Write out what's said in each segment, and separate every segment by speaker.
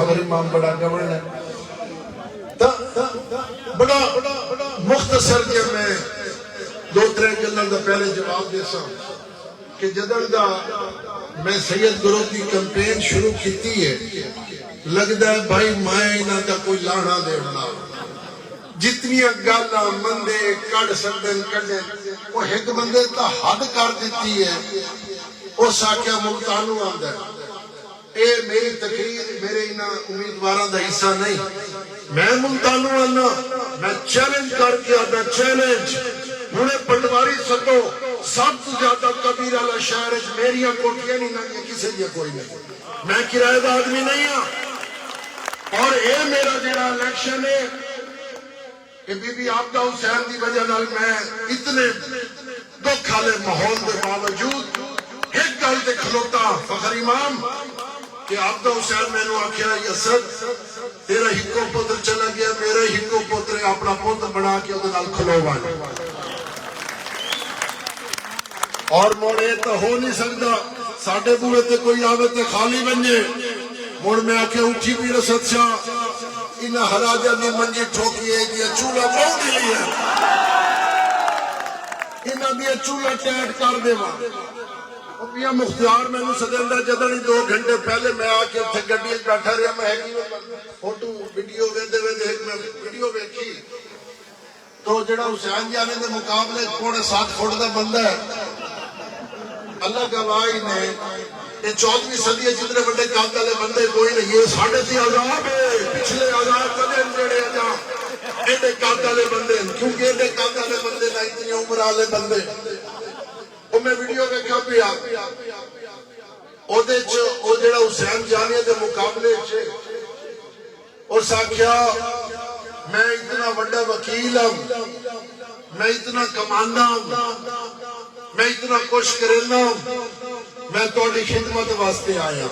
Speaker 1: فخر امام بڑا گورن ہے بڑا مختصر کے میں دو ترے گلوں کا پہلے جواب دے سا کہ جدن دا میں سید گروہ کی کمپین شروع کیتی ہے لگتا ہے بھائی میں انہاں کا کوئی لانا دینا جتنی گالا مندے کڑ سکن کڑے وہ ایک بندے تا حد کر دیتی ہے وہ ساکیا ملتانو آندا ہے اے میری تقریر میرے انہاں امیدواراں دا حصہ نہیں میں ملتانو آنا میں چیلنج کر کے آنا چیلنج انہیں پٹواری سکو سب تو زیادہ کبیر والا شہر میری کوٹیاں نہیں لگی کسی دیا کوئی نہیں میں کرایہ دا آدمی نہیں ہوں اور اے میرا جڑا الیکشن ہے کہ بی بی عابدہ حسین دی وجہ نال میں اتنے دکھ والے ماحول کے باوجود ایک گل تے کھلوتا فخر امام کہ عابدہ حسین میں نے آخیا یسد تیرا ہکو پتر چلا گیا میرا ہکو پتر اپنا پتر بنا کے وہ نال کھلووانا اور موڑے تو ہو نہیں سکتا ساڈے بوئے تے کوئی آوے تے خالی بنجے موڑ میں آکے اٹھی بھی رسد شاہ انہا حراجہ دی منجی ٹھوکی ہے کہ چولہ بہو دی لی ہے انہا بھی چولہ ٹیٹ کر دے ماں اور پیا مختیار میں نے سدندہ جدنی 2 گھنٹے پہلے میں آکے تھے گھڑی بیٹھا رہا میں ہے فوٹو ویڈیو ویدے ایک میں ویڈیو بیٹھی تو جڑا حسین جانے دے مقابلے 7.5 فٹ دا بندہ ہے اللہ گواہی نے یہ 14ویں صدی ہے جتنے بڑے قاتل بندے کوئی نہیں یہ ساڑھے تھی عذاب ہے پچھلے عذاب کدے جڑے جا ایڈے قاتل بندے کیونکہ ایڈے قاتل بندے نہ اتنی عمر والے بندے وہ میں ویڈیو دیکھا پیا او جڑا حسین جانے دے مقابلے چ اور ساکھیا میں اتنا بڑا وکیل ہوں میں اتنا کمانڈا ہوں میں اتنا کچھ کرنا ہوں میں توڑی خدمت واسطے آیا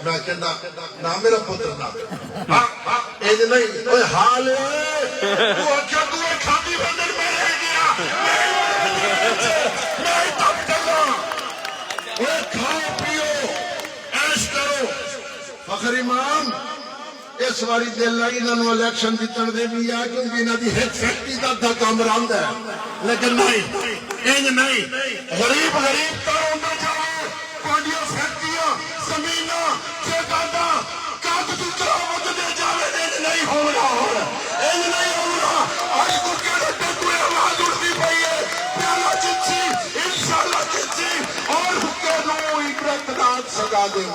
Speaker 1: میں کہنا نا میرا پتر نا ایج نہیں اوہ حال ہے تو اچھا تو کھاتی بندر میں رہ گیا میں تب چلا اوہ کھاؤ پیو ایش کرو فخر امام اس واری دل لگی انہوں الیکشن جتن دے بھی آیا کیونکہ انہوں دی ہیڈ فیکٹری دا کام راند ہے لیکن نہیں انج نہیں غریب تا ہوندہ جائے پانڈیاں فیکٹریاں زمیناں جگادا کاغ دوسرا مددے جاوے انج نہیں ہو رہا انج نہیں ہو رہا آج کو کہنے پہ کوئی آواز اڑتی پئی ہے پیالا جنسی انشاءاللہ جنسی اور حکے نو عبرت نات سزا دے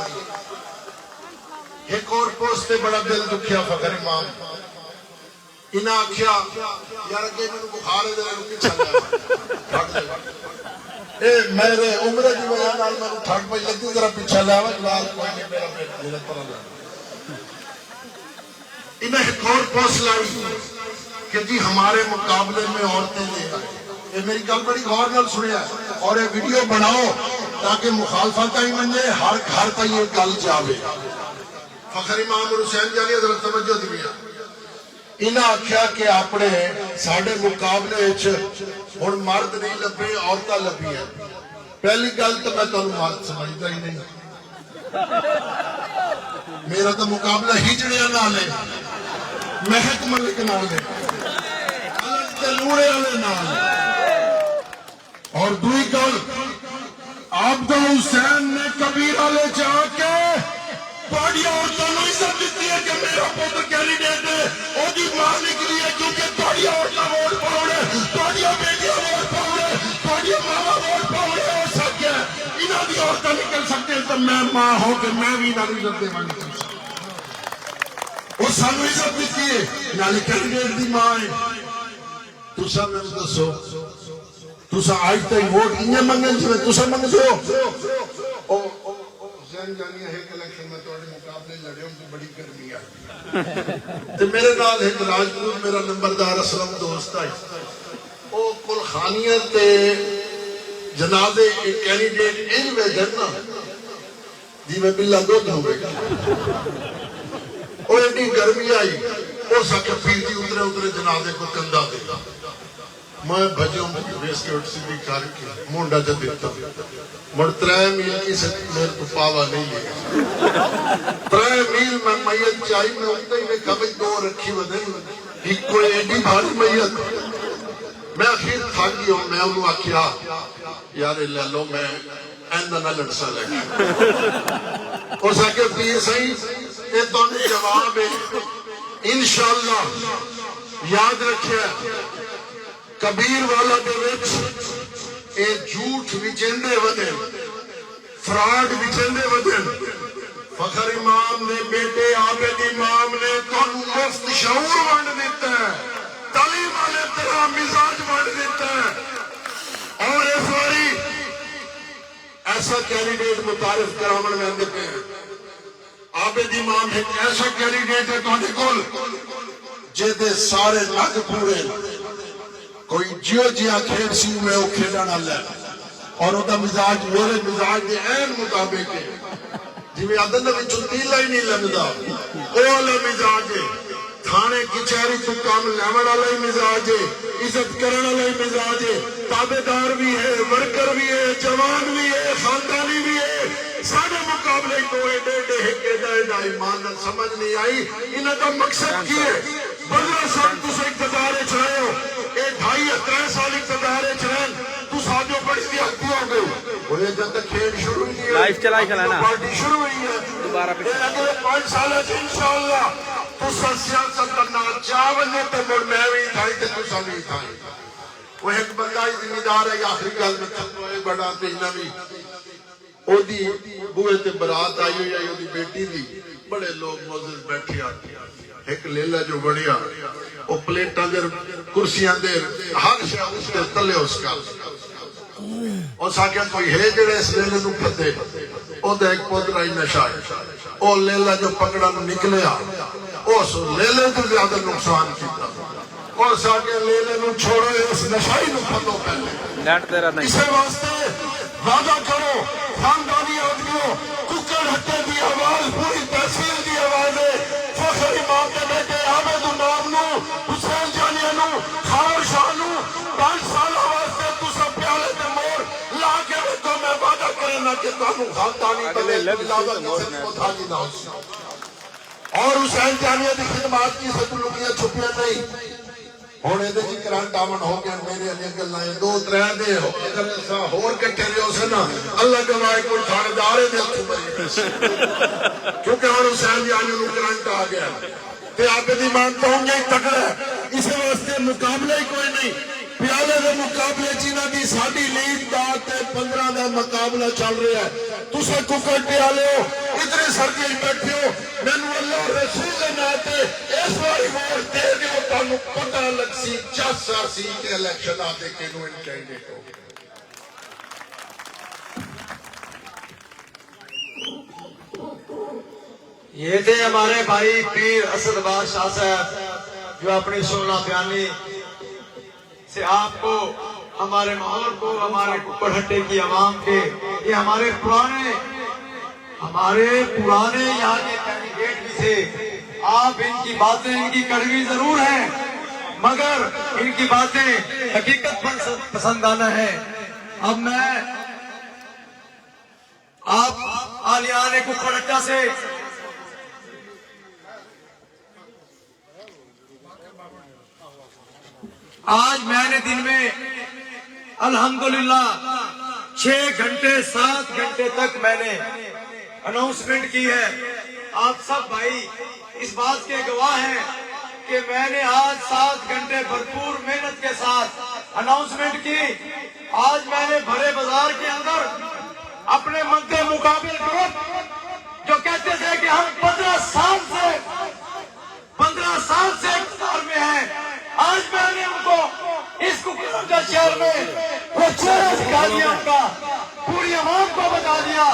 Speaker 1: ایک اور پوسٹ بڑا دل دکھیا فخر امام انہاں آکھیا یار اگے میں بخار ہے ذرا رکی چل اے میرے عمر دی وجہ نال میں ٹھگ پئی لگی ذرا پیچھے لے آوا جلال کوئی نہیں میرا بیٹا میرا طرح انہاں ایک اور پوسٹ لائی کہ جی ہمارے مقابلے میں عورتیں لے آئے یہ میری گل بڑی غور نال سنیا اور یہ ویڈیو بناؤ تاکہ مخالفت ہی بنے ہر گھر تک یہ گل جاوے فخر امام اور حسین جانی حضرت توجہ دیا انہاں آکھیا کہ اپنے ساڑھے مقابلے ہن مرد نہیں لبے عورتاں لبی ہیں پہلی گل تو میں تانوں مرد سمجھدا ہی نہیں میرا تو مقابلہ ہجڑیاں نال ہے مہک ملک نال ہے الگ تے لوڑے والے نال اور دوئی گل عابدہ حسین نے کبیر والے جا کے پاڑی عورتوں نے عزت دیتی ہے کہ میرا پوتر کینڈیڈیٹ ہے وہ دی ماں نکلی ہے کیونکہ پاڑی عورتوں ووٹ پاؤنے پاڑی بیٹیاں ووٹ پاؤنے پاڑی ماما ووٹ پاؤنے ہو سکتے ہیں انہاں دی عورتیں نکل سکتے ہیں تو میں ماں ہوں کہ میں بھی انہاں دی عزت دے والی کر سکتا وہ سانو عزت دیتی ہے یعنی کینڈیڈیٹ دی ماں ہے تسا میں دسو تسا آج تک ووٹ انہیں منگن جو تسا منگ دو حسین جانی ہے کہ الیکشن میں توڑے مقابلے لڑے ہوں تو بڑی گرمی آئی تو میرے نال ایک راجپوت میرا نمبردار اسلام دوست آئی وہ کل خانیت جنازے ایک کینڈیڈیٹ ان میں جنہ جی میں بلہ دو دھو گئے وہ ایڈی گرمی آئی وہ سکے پھر دی اترے جنازے کو کندہ دے میں بھجوں بسکٹ سیدھی کر کے مونڈا چ دیتا مڑ 3 میل کسی میرے کو پاوا نہیں لیا 3 میل میں میت چاہی میں ہوتا ہی دیکھا بھائی 2 رکھی بدل ایک کوئی ایڈی بھاری میت میں اخیر تھک گیا ہوں میں انہوں آکھیا یار لے لو میں ایندہ نہ لڑسا لگا اس آکے پیر صحیح یہ تو نے جواب ہے انشاءاللہ یاد رکھے کبیر والا دے وچ اے جھوٹ وچندے ودن فراڈ وچندے ودن فخر امام نے بیٹے عابد امام نے تانوں مفت شعور ونڈ دیتا ہے تعلیم والے طرح مزاج ونڈ دیتا ہے اور اس واری ایسا کینڈیڈیٹ متعارف کرامن میں آندے پہ عابد امام ایک ایسا کینڈیڈیٹ ہے تواڈے کول جے سارے لگ پورے کوئی جیو جیا کھیڑ سی میں وہ کھیڑنا لے اور وہ مزاج میرے مزاج کے این مطابق ہے جی میں عدد میں چنتیلا ہی نہیں لگتا وہ والا مزاج ہے تھانے کچہری تو کام لیون والا ہی مزاج ہے عزت کرنے والا ہی مزاج ہے تابعدار بھی ہے ورکر بھی ہے جوان بھی ہے خاندانی بھی ہے سارے مقابلے تو ایڈے ایڈا ایمان سمجھ نہیں آئی انہوں کا مقصد کی ہے 15 سال تُسے اقتدارے چھائے ہو 2.5-3 سال اقتدارے چھائے تو ساتھوں بڑی دیاتی ہو گئے وہ یہ جب تک کھیل شروع ہی ہے
Speaker 2: لائف چلائی کھلانا
Speaker 1: پارٹی شروع ہوئی ہے
Speaker 2: دوبارہ پہ
Speaker 1: اگلے 5 سال ہے انشاءاللہ تو سیاست کرنا چاولے تے مڑ میں بھی تھائی تے تو سالی تھائی وہ ایک بندہ ہی ذمہ دار ہے آخری گل میں تھو ایک بڑا تینا بھی او دی بوئے تے برات آئی ہوئی ہے او دی بیٹی دی بڑے لوگ موزز بیٹھے آتے ایک لیلہ جو بڑھیا وہ پلیٹاں دیر کرسیاں دیر ہر شاہ اس کے تلے اس کا اور ساکیاں کوئی ہے جڑے اس لیلے نو پھتے او دے ایک پودرہ ہی نشائی او لیلہ جو پکڑا نکلے آ او سو لیلے تو زیادہ نقصان کیتا اور ساکیاں لیلے نو چھوڑو اس نشائی نو پھتو پہلے اسے واسطے وعدہ کرو خاندانی آدمیوں ککڑ ہٹے دی آواز پوری تحصیل دی آواز ہے فخر امام کے بیٹے عابد امام نو حسین جانیہ نو خار شاہ نو 5 سال آواز سے تو سب پیالے تے مور لا کے تو میں وعدہ کرنا کہ تانوں خاندانی تلے لاغت کسی کو تھا جی نہ اور حسین جانیہ دی خدمات کی ستلوکیاں چھپیاں نہیں ہونے دے جی کرانٹ آمن ہو گیا میرے علی اگل لائے 2-3 دے ہو اگر ایسا ہور کٹھے رہے ہو سے نا اللہ گواہ کوئی تھانے دارے دے تو بری کیونکہ ہر حسین جانیہ نو کرانٹ آ گیا تے عابد امام تو ہوں گے ہی تکڑا ہے اسے واسطے مقابلہ ہی کوئی نہیں پیالے دے مقابلے چینا دی ساڑی لیڈ داتے 15 دا مقابلہ چل رہا ہے تُسے ککڑ پیالے ہو اتنے سردی ہی بیٹھے ہو مینو اللہ رسول دے ناتے اس واری مور دے دیو تانو پتہ لگ سی چاسا سی کے الیکشن آتے کے نو ان کینڈیٹ ہو
Speaker 3: یہ تھے ہمارے بھائی پیر اسد بادشاہ صاحب جو اپنی سولہ بیانی سے آپ کو ہمارے ماحول کو ہمارے ککڑ ہٹے کی عوام کے یہ ہمارے پرانے یہاں کے کینڈیڈیٹ بھی تھے آپ ان کی باتیں ان کی کڑوی ضرور ہیں مگر ان کی باتیں حقیقت پسند آنا ہے اب میں آپ آلیان ککڑ ہٹا سے آج میں نے دن میں الحمدللہ 6 گھنٹے 7 گھنٹے تک میں نے اناؤنسمنٹ کی ہے آپ سب بھائی اس بات کے گواہ ہیں کہ میں نے آج 7 گھنٹے بھرپور محنت کے ساتھ اناؤنسمنٹ کی آج میں نے بھرے بازار کے اندر اپنے مدد مقابل گروپ جو کہتے تھے کہ ہم 15 سال سے اقتدار میں ہیں آج میں نے ان کو اس ککڑ شہر میں وہ چہرہ دکھا دیا ان کا پوری عوام کو بتا دیا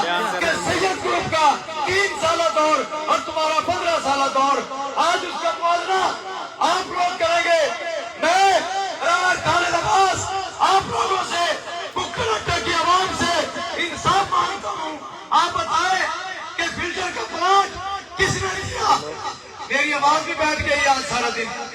Speaker 3: کہ سید گروپ کا 3 سالہ دور اور تمہارا 15 سالہ دور آج اس کا موازنہ آپ لوگ کریں گے میں راج خالد عباس آپ لوگوں سے ککڑ ہٹے کی عوام سے انصاف مانگتا ہوں آپ بتائیں کہ فلٹر کا پلانٹ کس نے دیا میری آواز بھی بیٹھ گئی آج سارا دن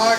Speaker 2: 8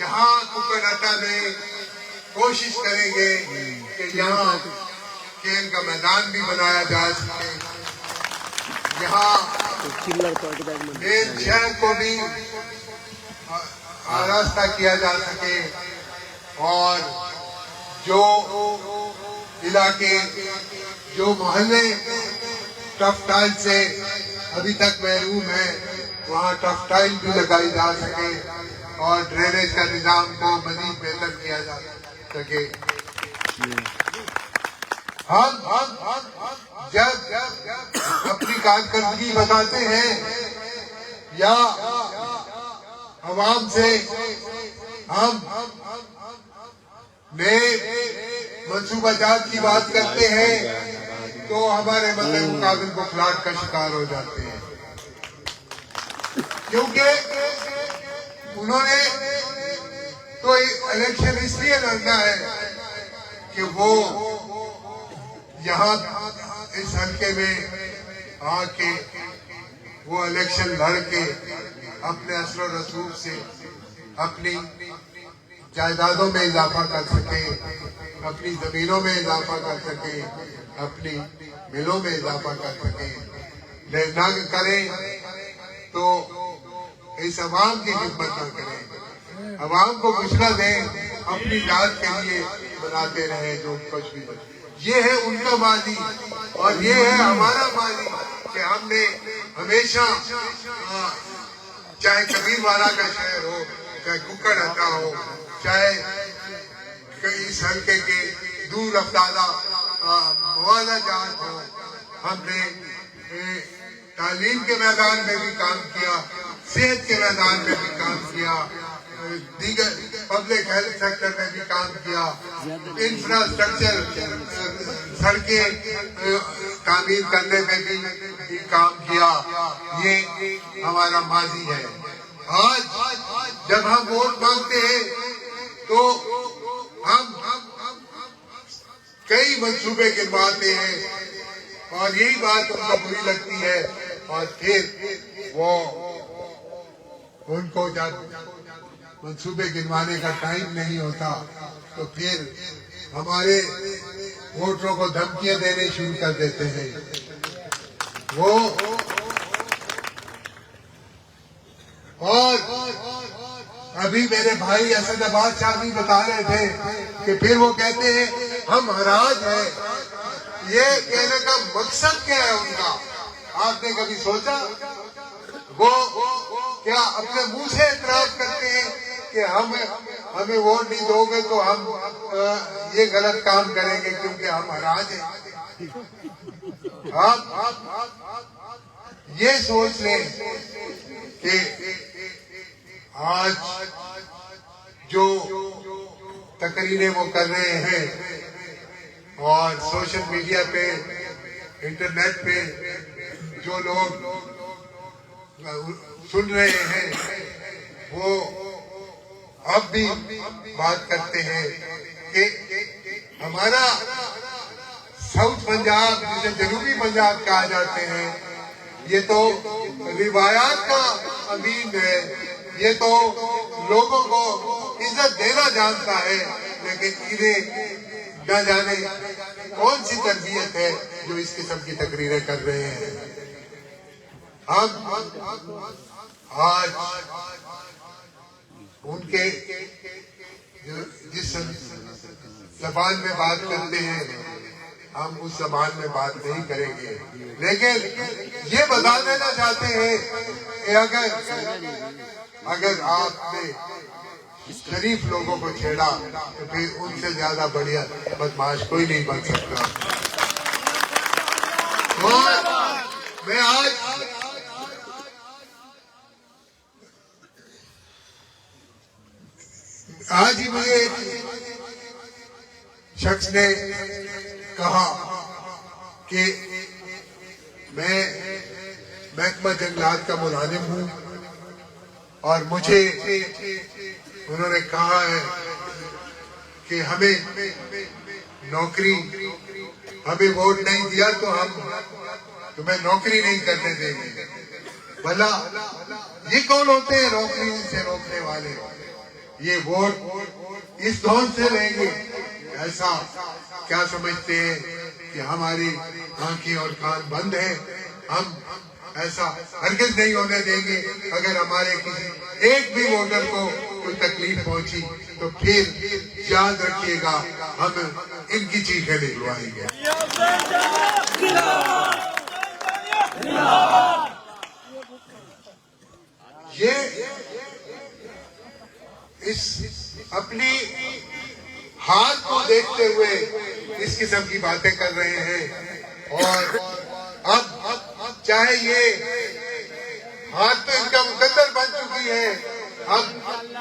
Speaker 2: یہاں کوکڑاٹا میں کوشش کریں گے کہ یہاں کھیل کا میدان بھی بنایا جا سکے، یہاں مین شہر کو بھی آراستہ کیا جا سکے، اور جو علاقے، جو محلے ٹف ٹائل سے ابھی تک محروم ہیں، وہاں ٹف ٹائل بھی لگائی جا سکے اور ڈرینیج کا نظام کو مزید بہتر کیا جا سکے۔ ہم جب اپنی کارکردگی بتاتے ہیں یا عوام سے ہم نئے منصوبہ جات کی بات کرتے ہیں تو ہمارے مدد مقابل بخلاہٹ کا شکار ہو جاتے ہیں، کیونکہ انہوں نے تو الیکشن اس لیے لڑنا ہے کہ وہ یہاں اس حلقے میں آ کے وہ الیکشن لڑ کے اپنے اثر و رسوخ سے اپنی جائیدادوں میں اضافہ کر سکے، اپنی زمینوں میں اضافہ کر سکے، اپنی ملوں میں اضافہ کر سکے۔ نہ کریں تو اس عوام کی خدمت نہ کریں، عوام کو کچھ نہ دیں، اپنی ذات کے لیے بناتے رہیں جو کچھ بھی۔ یہ ہے ان کا ماضی اور یہ ہے ہمارا ماضی کہ ہم نے ہمیشہ چاہے کبیر والا کا شہر ہو، چاہے کوکڑاٹا ہو، چاہے اس حلقے کے دور افتادہ موازہ جات ہو، ہم نے تعلیم کے میدان میں بھی کام کیا، صحت کے میدان میں بھی کام کیا، دیگر پبلک ہیلتھ سیکٹر میں بھی کام کیا، انفراسٹرکچر سڑکیں تعمیر کرنے میں بھی کام کیا۔ یہ ہمارا ماضی ہے۔ آج جب ہم ووٹ مانگتے ہیں تو ہم کئی منصوبے گنواتے ہیں اور یہی بات ان کو بری لگتی ہے، اور پھر وہ ان کو جب منصوبے گنوانے کا ٹائم نہیں ہوتا تو پھر ہمارے ووٹروں کو دھمکیاں دینے شروع کر دیتے ہیں۔ وہ اور ابھی میرے بھائی اسد آباد شاہ بھی بتا رہے تھے کہ پھر وہ کہتے ہیں ہم ہراج ہیں۔ یہ کہنے کا مقصد کیا ہے ان کا؟ آپ نے کبھی سوچا؟ وہ کیا اپنے منہ سے اعتراف کرتے ہیں کہ ہمیں ووٹ نہیں دو گے تو ہم یہ غلط کام کریں گے کیونکہ ہم ہراج ہیں؟ آپ یہ سوچ لیں کہ آج جو تقریریں وہ کر رہے ہیں اور سوشل میڈیا پہ، انٹرنیٹ پہ جو لوگ سن رہے ہیں، وہ اب بھی بات کرتے ہیں کہ ہمارا ساؤتھ پنجاب، جسے جنوبی پنجاب کہا جاتے ہیں، یہ تو روایات کا امین ہے، یہ تو لوگوں کو عزت دینا جانتا ہے، لیکن انہیں نہ جانے کون سی تربیت ہے جو اس قسم کی تقریریں کر رہے ہیں۔ ہم آج ان کے جس زبان میں بات کرتے ہیں ہم اس زبان میں بات نہیں کریں گے، لیکن یہ بتا دینا چاہتے ہیں کہ اگر آپ نے شریف لوگوں کو چھیڑا تو پھر ان سے زیادہ بڑھیا بدماش کوئی نہیں بن سکتا۔ اور میں آج ہی مجھے ایک شخص نے کہا کہ میں محکمہ جنگلات کا ملازم ہوں اور مجھے انہوں نے کہا ہے کہ ہمیں نوکری، ہمیں ووٹ نہیں دیا تو ہم تمہیں نوکری نہیں کرنے دیں گے۔ بھلا یہ کون ہوتے ہیں نوکری سے روکنے والے؟ یہ ووٹ اس دھون سے لیں گے؟ ایسا کیا سمجھتے ہیں کہ ہماری آنکھیں اور کان بند ہیں؟ ہم ایسا ہرگز نہیں ہونے دیں گے۔ اگر ہمارے کسی ایک بھی ووٹر کو کوئی تکلیف پہنچی تو پھر یاد رکھیے گا ہم ان کی چیخیں نکلوائیں گے۔ یہ اس اپنی ہاتھ کو دیکھتے ہوئے اس قسم کی باتیں کر رہے ہیں، اور اب چاہے یہ ہاتھ تو ان کا مقدر بن چکی ہے، اب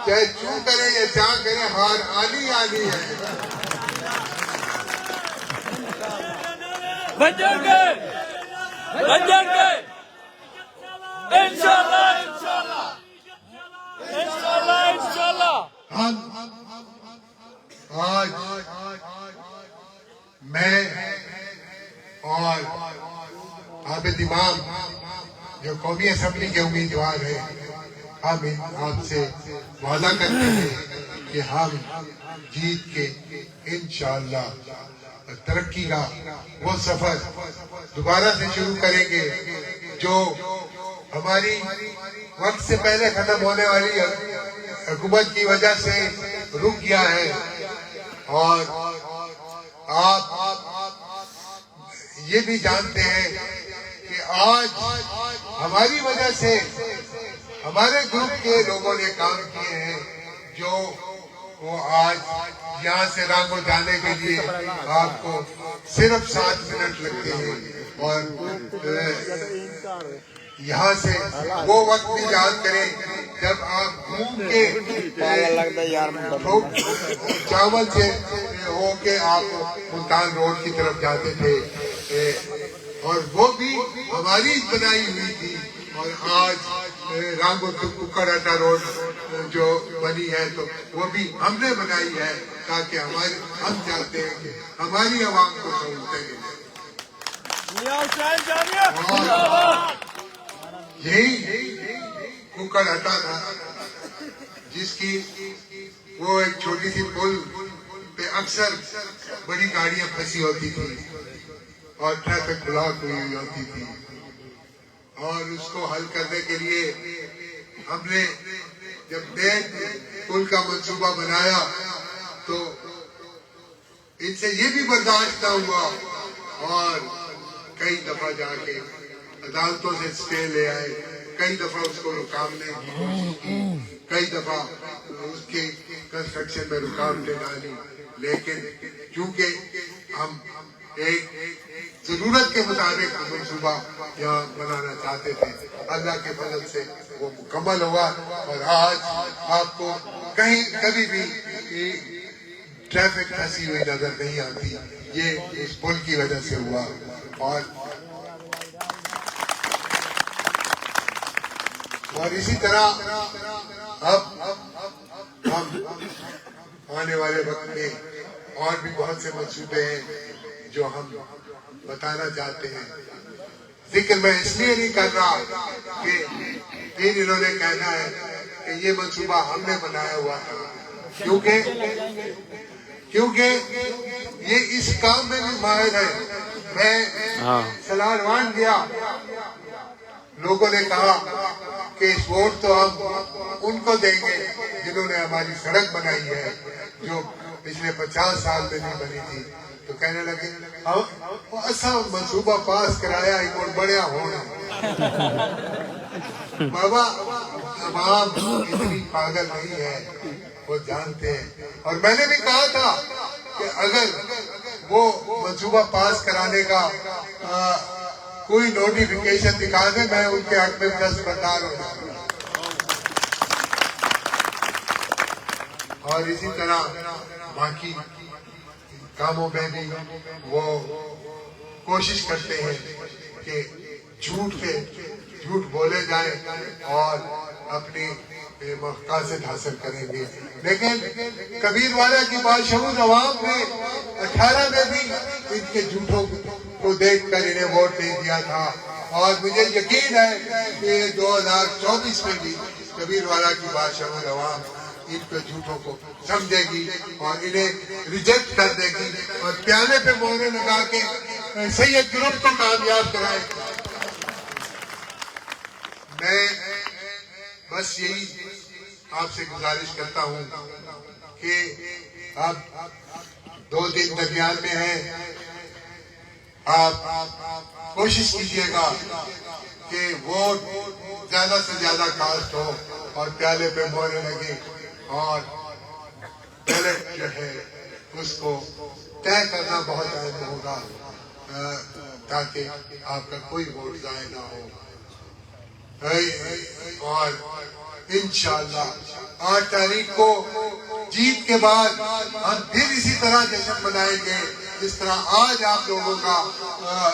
Speaker 2: چاہے چوں کریں یا چاہ کریں ہار آنی آنی ہے۔
Speaker 4: بن جائیں گے انشاءاللہ
Speaker 2: ہم آج میں اور عابد امام جو قومی اسمبلی کے امیدوار ہیں، ہم آپ سے وعدہ کرتے ہیں کہ ہم جیت کے انشاءاللہ ترقی کا وہ سفر دوبارہ سے شروع کریں گے جو ہماری وقت سے پہلے ختم ہونے والی حکومت کی وجہ سے رک گیا ہے۔ اور آپ یہ بھی جانتے ہیں کہ آج ہماری وجہ سے ہمارے گروپ کے لوگوں نے کام کیے ہیں جو وہ آج یہاں سے رانگو جانے کے لیے آپ کو صرف 7 منٹ لگتے ہیں، اور یہاں سے وہ وقت بھی یاد کریں جب آپ گھوم کے چاول سے ہو کے آپ ملتان روڈ کی طرف جاتے تھے، اور وہ بھی ہماری بنائی ہوئی تھی، اور آج رانگو ککڑاٹا روڈ جو بنی ہے تو وہ بھی ہم نے بنائی ہے، تاکہ ہم چاہتے ہیں کہ ہماری عوام کو سہولتیں ملیں۔ یہی ککڑاٹا تھا جس کی وہ ایک چھوٹی سی پل پہ اکثر بڑی گاڑیاں پھنسی ہوتی تھی اور ٹریفک بلاک ہوئی ہوتی تھی، اور اس کو حل کرنے کے لیے ہم نے جب نئے پل کا منصوبہ بنایا تو ان سے یہ بھی برداشت نہ ہوا، اور کئی دفعہ جا کے عدالتوں سے اسٹے لے آئے، کئی دفعہ اس کو رکاونے کی کوشش کی، کئی دفعہ اس کے کنسٹرکشن میں رکاوٹیں ڈالی، لیکن چونکہ ہم ایک ضرورت کے مطابق منصوبہ یہاں بنانا چاہتے تھے، اللہ کے فضل سے وہ مکمل ہوا، اور آج آپ کو کہیں کبھی بھی ٹریفک پھنسی ہوئی نظر نہیں آتی، یہ اس پل کی وجہ سے ہوا۔ اور اسی طرح اب ہم آنے والے وقت میں اور بھی بہت سے منصوبے ہیں جو ہم بتانا چاہتے ہیں۔ ذکر میں اس لیے نہیں کر رہا کہ پھر انہوں نے کہنا ہے کہ یہ منصوبہ ہم نے بنایا ہوا تھا، کیونکہ یہ اس کام میں بھی ماہر ہے۔ میں سلاروان گیا، لوگوں نے کہا کہ اس ووٹ تو ہم ان کو دیں گے جنہوں نے ہماری سڑک بنائی ہے جو پچھلے 50 سال میں نہیں بنی تھی، تو کہنے لگے ایسا منصوبہ پاس کرایا ہی اور بڑیا ہونا۔ بابا عوام اتنی پاگل نہیں ہے، وہ جانتے ہیں، اور میں نے بھی کہا تھا کہ اگر وہ منصوبہ پاس کرانے کا کوئی نوٹیفیکیشن دکھا دے میں ان کے حق میں دستبردار ہو جاؤں گا۔ اور اسی طرح باقی کاموں میں بھی وہ کوشش کرتے ہیں کہ جھوٹ بولے جائیں اور اپنی مقاصد حاصل کریں گے، لیکن کبیر والا کی باشعور عوام نے 18 میں بھی ان کے جھوٹوں کو دیکھ کر انہیں ووٹ نہیں دیا تھا، اور مجھے یقین ہے کہ 2024 میں بھی کبیر والا کی باشعور عوام ان پہ جھوٹوں کو سمجھے گی اور انہیں ریجیکٹ کر دے گی اور پیالے پہ مہریں لگا کے سید گروپ کو کامیاب کرائے گی۔ میں بس یہی آپ سے گزارش کرتا ہوں کہ آپ 2 دن درمیان میں ہیں، آپ کوشش کیجئے گا کہ ووٹ زیادہ سے زیادہ کاسٹ ہو اور پیالے پہ مہریں لگے اور بیلٹ جو ہے اس کو طے کرنا بہت اہم ہوگا تاکہ آپ کا کوئی ووٹ ضائع نہ ہو۔ اور انشاءاللہ 8 تاریخ کو جیت کے بعد ہم پھر اسی طرح جشن منائیں گے جس طرح آج آپ لوگوں کا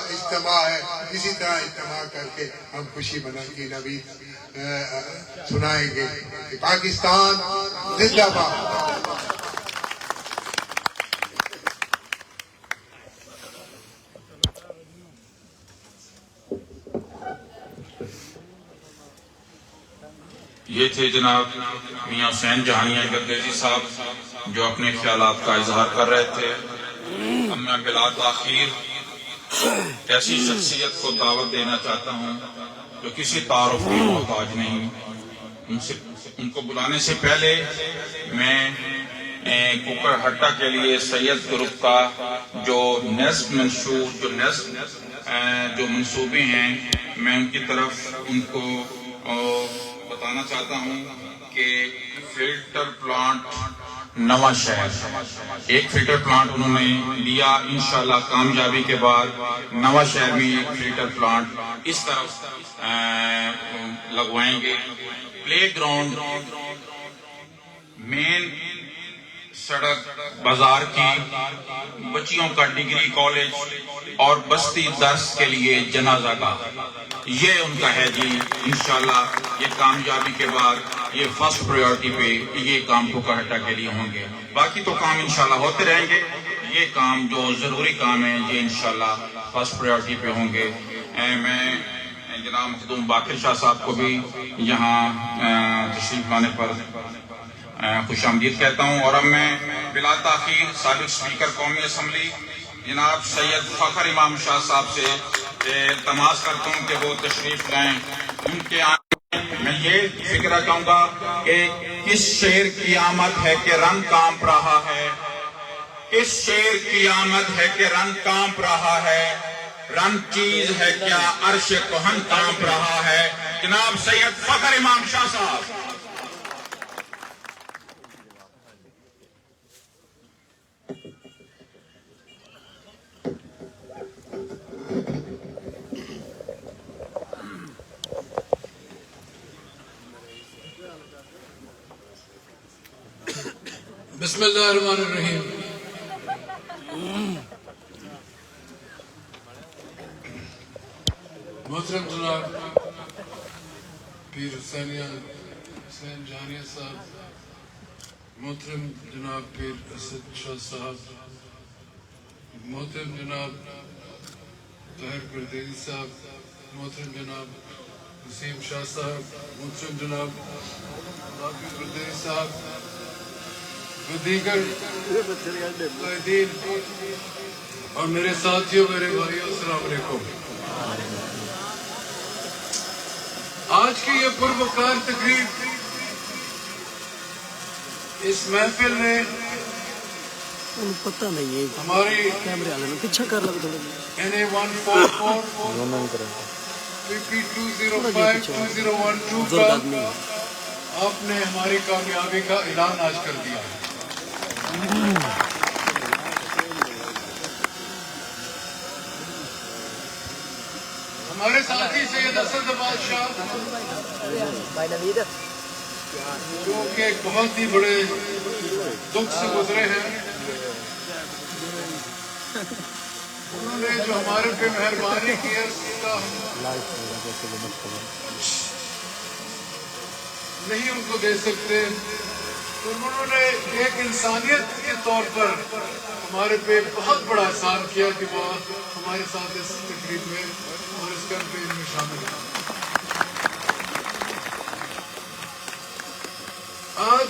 Speaker 2: اجتماع ہے، اسی طرح اجتماع کر کے ہم خوشی منانے کی نوید سنائیں گے کہ پاکستان زندہ باد۔
Speaker 4: یہ تھے جناب میاں حسین جہانیہ گردیزی صاحب جو اپنے خیالات کا اظہار کر رہے تھے۔ اب میں بلا تاخیر ایسی شخصیت کو دعوت دینا چاہتا ہوں جو کسی تعارف کی محتاج نہیں۔ ان کو بلانے سے پہلے میں کوکر ہٹا کے لیے سید گروپ کا جو منصوبے ہیں میں ان کی طرف ان کو بتانا چاہتا ہوں کہ فلٹر پلانٹ نواں شہر، ایک فلٹر پلانٹ انہوں نے لیا، انشاءاللہ کامیابی کے بعد نواں شہر میں ایک فلٹر پلانٹ اس طرف لگوائیں گے۔ پلے گراؤنڈ، مین سڑک بازار کی، بچیوں کا ڈگری کالج اور بستی درس کے لیے جنازہ گاہ، یہ ان کا ہے جی۔ انشاءاللہ یہ کامیابی کے بعد یہ فرسٹ پریورٹی پہ یہ کام کوکر ہٹا کے لیے ہوں گے، باقی تو کام انشاءاللہ ہوتے رہیں گے۔ یہ کام جو ضروری کام ہے یہ انشاءاللہ فرسٹ پریورٹی پہ ہوں گے۔ میں جناب مخدوم باقر شاہ صاحب کو بھی یہاں تشریف لانے پر خوش آمدید کہتا ہوں، اور اب میں بلا تاخیر سابق اسپیکر قومی اسمبلی جناب سید فخر امام شاہ صاحب سے التماس کرتا ہوں کہ وہ تشریف لائیں۔ ان کے آنے میں یہ فکرہ کہوں گا کہ کس شیر کی آمد ہے کہ رنگ کانپ رہا ہے، کس شیر کی آمد ہے کہ رنگ کانپ رہا ہے، رنگ چیز ہے کیا عرش کہن کانپ رہا ہے۔ جناب سید فخر امام شاہ صاحب۔
Speaker 5: بسم اللہ الرحمن الرحیم۔ محترم جناب پیر حسین جہانیہ صاحب، محترم جناب پیر اسد شاہ صاحب، محترم جناب طاہر گردیزی صاحب، محترم جناب وسیم شاہ صاحب، محترم جناب باقر گردیزی صاحب، دیگر قائدین اور میرے ساتھیوں، میرے بھائیوں، السلام علیکم۔ آج کی یہ پروقار تقریب اس محفل نے
Speaker 6: پتہ نہیں ہے
Speaker 5: ہماری
Speaker 6: کیمرے والے نے پیچھے کر لگا تھوڑا
Speaker 5: NA144 PP205201 کا آپ نے ہماری کامیابی کا اعلان آج کر دیا ہے۔ ہمارے ساتھی سید اسد آباد شاہ جو کہ ایک بہت ہی بڑے دکھ سے گزرے ہیں، انہوں نے جو ہمارے پہ مہربانی کی ہے اس کا نہیں ان کو دے سکتے، تو انہوں نے ایک انسانیت کے طور پر ہمارے پہ بہت بڑا احسان کیا کہ وہ ہمارے ساتھ اس تقریب میں اور اس کیمپین میں شامل ہیں۔ آج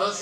Speaker 5: 10